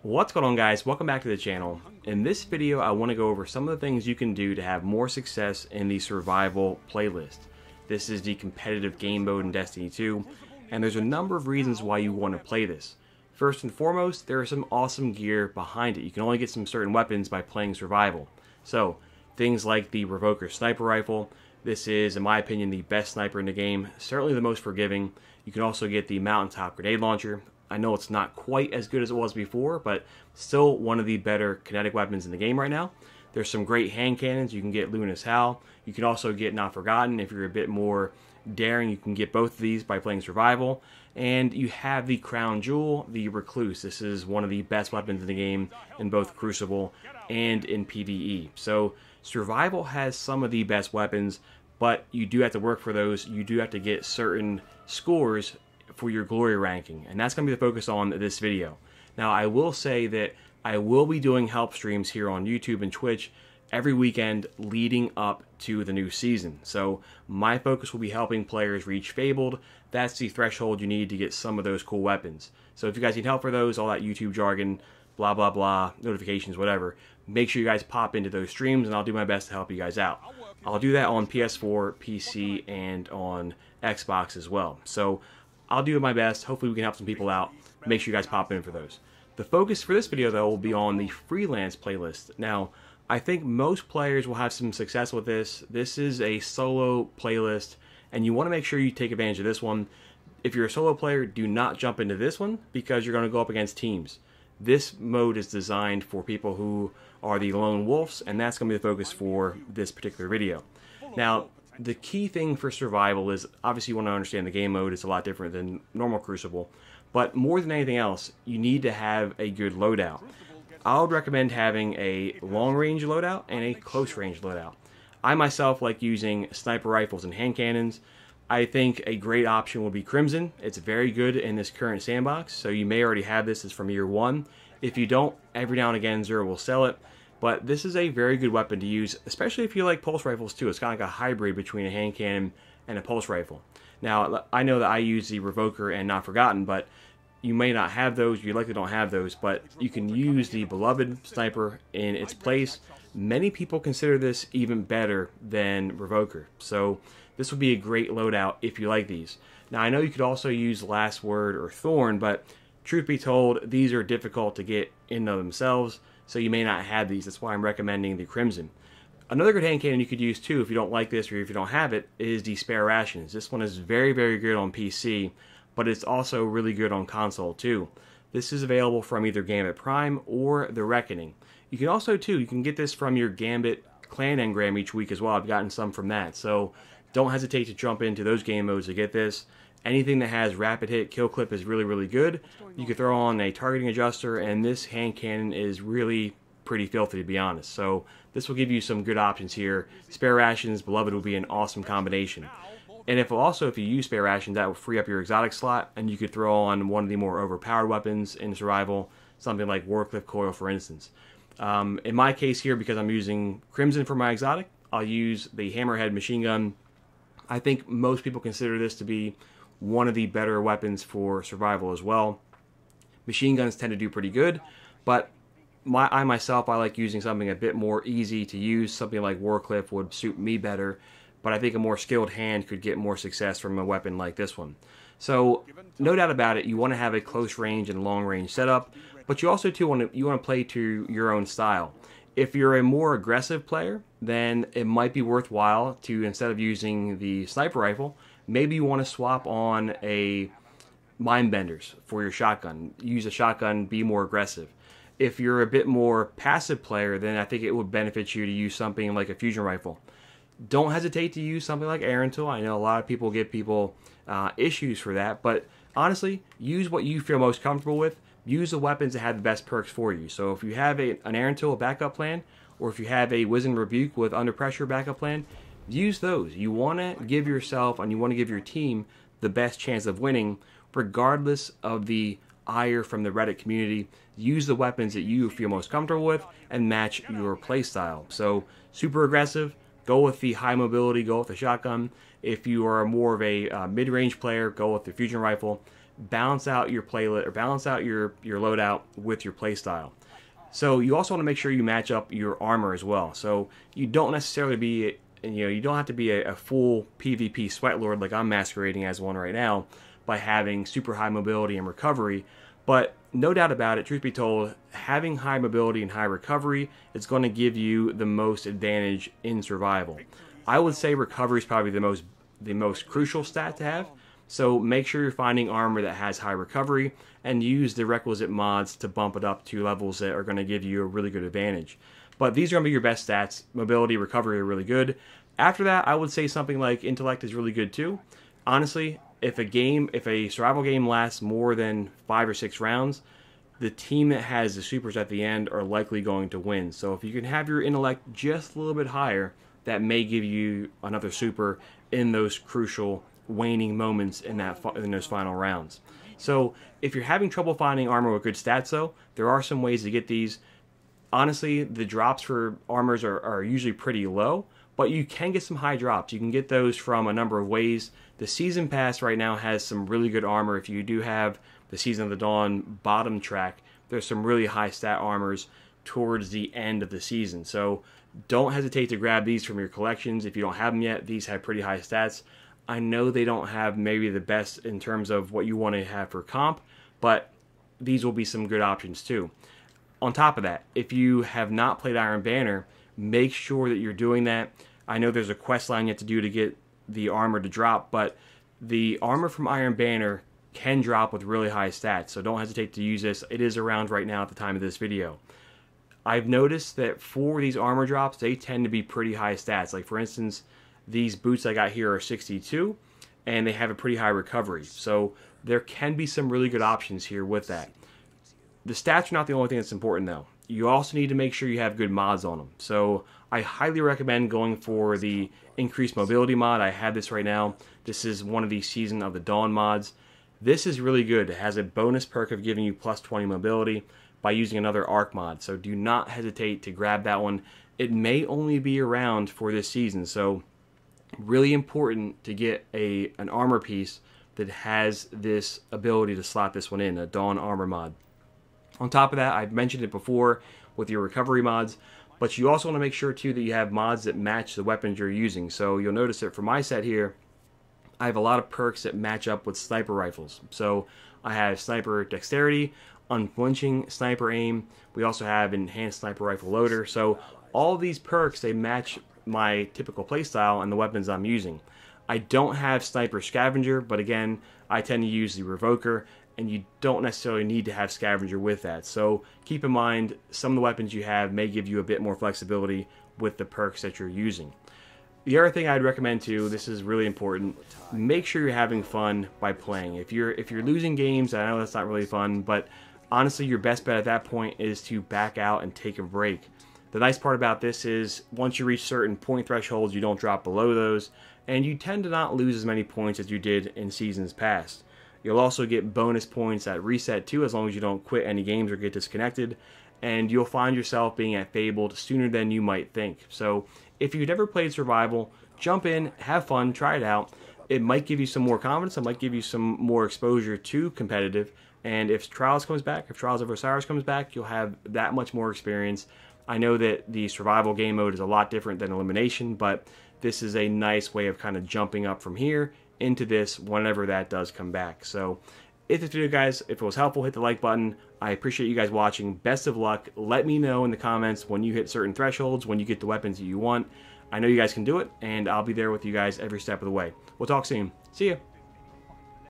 What's going on, guys? Welcome back to the channel. In this video I want to go over some of the things you can do to have more success in the survival playlist. This is the competitive game mode in Destiny 2, and there's a number of reasons why you want to play this. First and foremost, there is some awesome gear behind it. You can only get some certain weapons by playing survival. So things like the Revoker Sniper rifle. This is, in my opinion, the best sniper in the game, certainly the most forgiving. You can also get the Mountaintop grenade launcher. I know it's not quite as good as it was before, but still one of the better kinetic weapons in the game right now. There's some great hand cannons. You can get Luna's Howl. You can also get Not Forgotten. If you're a bit more daring, you can get both of these by playing survival. And you have the crown jewel, the Recluse. This is one of the best weapons in the game in both Crucible and in PvE. So survival has some of the best weapons, but you do have to work for those. You do have to get certain scores for your glory ranking, and that's going to be the focus on this video. Now, I will say that I will be doing help streams here on YouTube and Twitch every weekend leading up to the new season. So my focus will be helping players reach Fabled. That's the threshold you need to get some of those cool weapons. So if you guys need help for those, all that YouTube jargon, blah blah blah, notifications, whatever, make sure you guys pop into those streams and I'll do my best to help you guys out. I'll do that on PS4, PC, and on Xbox as well. So I'll do my best. Hopefully we can help some people out. Make sure you guys pop in for those. The focus for this video, though, will be on the freelance playlist. Now, I think most players will have some success with this. This is a solo playlist, and you want to make sure you take advantage of this one. If you're a solo player, do not jump into this one because you're going to go up against teams. This mode is designed for people who are the lone wolves, and that's going to be the focus for this particular video. Now, the key thing for survival is, obviously you want to understand the game mode. It's a lot different than normal Crucible. But more than anything else, you need to have a good loadout. I would recommend having a long-range loadout and a close-range loadout. I myself like using sniper rifles and hand cannons. I think a great option would be Crimson. It's very good in this current sandbox, so you may already have this. It's from year one. If you don't, every now and again Zero will sell it. But this is a very good weapon to use, especially if you like pulse rifles too. It's kind of like a hybrid between a hand cannon and a pulse rifle. Now, I know that I use the Revoker and Not Forgotten, but you may not have those. You likely don't have those, but you can use the Beloved Sniper in its place. Many people consider this even better than Revoker. So this would be a great loadout if you like these. Now, I know you could also use Last Word or Thorn, but truth be told, these are difficult to get in themselves. So you may not have these. That's why I'm recommending the Crimson. Another good hand cannon you could use too if you don't like this or if you don't have it is the Spare Rations. This one is very, very good on PC, but it's also really good on console too. This is available from either Gambit Prime or The Reckoning. You can also too, you can get this from your Gambit clan engram each week as well. I've gotten some from that. So don't hesitate to jump into those game modes to get this. Anything that has rapid hit kill clip is really, really good. You can throw on a targeting adjuster, and this hand cannon is really pretty filthy, to be honest. So this will give you some good options here. Spare Rations, Beloved will be an awesome combination. And if you use Spare Rations, that will free up your exotic slot, and you could throw on one of the more overpowered weapons in survival, something like Wardcliff coil, for instance. In my case here, because I'm using Crimson for my exotic, I'll use the hammerhead machine gun. I think most people consider this to be one of the better weapons for survival as well. Machine guns tend to do pretty good, but I myself like using something a bit more easy to use. Something like Wardcliff would suit me better, but I think a more skilled hand could get more success from a weapon like this one. So no doubt about it, you want to have a close range and long range setup, but you also too want to play to your own style. If you're a more aggressive player, then it might be worthwhile to, instead of using the sniper rifle, maybe you want to swap on a Mindbenders for your shotgun. Use a shotgun, be more aggressive. If you're a bit more passive player, then I think it would benefit you to use something like a fusion rifle. Don't hesitate to use something like Air Tool. I know a lot of people give people issues for that, but honestly, use what you feel most comfortable with. Use the weapons that have the best perks for you. So if you have an Air Tool backup plan, or if you have a Wizened Rebuke with Under Pressure backup plan, use those. You want to give yourself and you want to give your team the best chance of winning, regardless of the ire from the Reddit community. Use the weapons that you feel most comfortable with and match your playstyle. So super aggressive, go with the high mobility, go with the shotgun. If you are more of a mid-range player, go with the fusion rifle. balance out your playlist, or balance out your loadout with your playstyle. So you also want to make sure you match up your armor as well. So you don't necessarily be, you don't have to be a full PvP sweatlord like I'm masquerading as one right now by having super high mobility and recovery. But no doubt about it, truth be told, having high mobility and high recovery is going to give you the most advantage in survival. I would say recovery is probably the most crucial stat to have. So make sure you're finding armor that has high recovery and use the requisite mods to bump it up to levels that are going to give you a really good advantage. But these are going to be your best stats. Mobility, recovery are really good. After that, I would say something like intellect is really good too. Honestly, if a survival game lasts more than 5 or 6 rounds, the team that has the supers at the end are likely going to win. So if you can have your intellect just a little bit higher, that may give you another super in those crucial waning moments in those final rounds. So if you're having trouble finding armor with good stats though, there are some ways to get these. Honestly, the drops for armors are usually pretty low, but you can get some high drops. You can get those from a number of ways. The Season Pass right now has some really good armor. If you do have the Season of the Dawn bottom track, there's some really high stat armors towards the end of the season. So don't hesitate to grab these from your collections. If you don't have them yet, these have pretty high stats. I know they don't have maybe the best in terms of what you want to have for comp, but these will be some good options too. On top of that, if you have not played Iron Banner, make sure that you're doing that. I know there's a quest line you have to do to get the armor to drop, but the armor from Iron Banner can drop with really high stats, so don't hesitate to use this. It is around right now at the time of this video. I've noticed that for these armor drops, they tend to be pretty high stats. Like for instance, these boots I got here are 62, and they have a pretty high recovery. So there can be some really good options here with that. The stats are not the only thing that's important though. You also need to make sure you have good mods on them. So I highly recommend going for the increased mobility mod. I have this right now. This is one of the Season of the Dawn mods. This is really good. It has a bonus perk of giving you plus 20 mobility by using another arc mod. So do not hesitate to grab that one. It may only be around for this season. So really important to get an armor piece that has this ability to slot this one in, a Dawn armor mod. On top of that, I've mentioned it before with your recovery mods, but you also want to make sure too that you have mods that match the weapons you're using. So you'll notice that for my set here, I have a lot of perks that match up with sniper rifles. So I have sniper dexterity, unflinching sniper aim. We also have enhanced sniper rifle loader. So all these perks, they match my typical playstyle and the weapons I'm using. I don't have sniper scavenger, but again, I tend to use the revoker, and you don't necessarily need to have scavenger with that. So keep in mind, some of the weapons you have may give you a bit more flexibility with the perks that you're using. The other thing I'd recommend too, this is really important, make sure you're having fun by playing. If you're losing games, I know that's not really fun, but honestly your best bet at that point is to back out and take a break. The nice part about this is once you reach certain point thresholds, you don't drop below those, and you tend to not lose as many points as you did in seasons past. You'll also get bonus points at reset too, as long as you don't quit any games or get disconnected, and you'll find yourself being at Fabled sooner than you might think. So if you've never played survival, jump in, have fun, try it out. It might give you some more confidence, it might give you some more exposure to competitive, and if Trials comes back, if Trials of Osiris comes back, you'll have that much more experience. I know that the survival game mode is a lot different than elimination, but this is a nice way of kind of jumping up from here into this whenever that does come back. So if this video, guys, if it was helpful, hit the like button. I appreciate you guys watching. Best of luck. Let me know in the comments when you hit certain thresholds, when you get the weapons that you want. I know you guys can do it, and I'll be there with you guys every step of the way. We'll talk soon. See ya.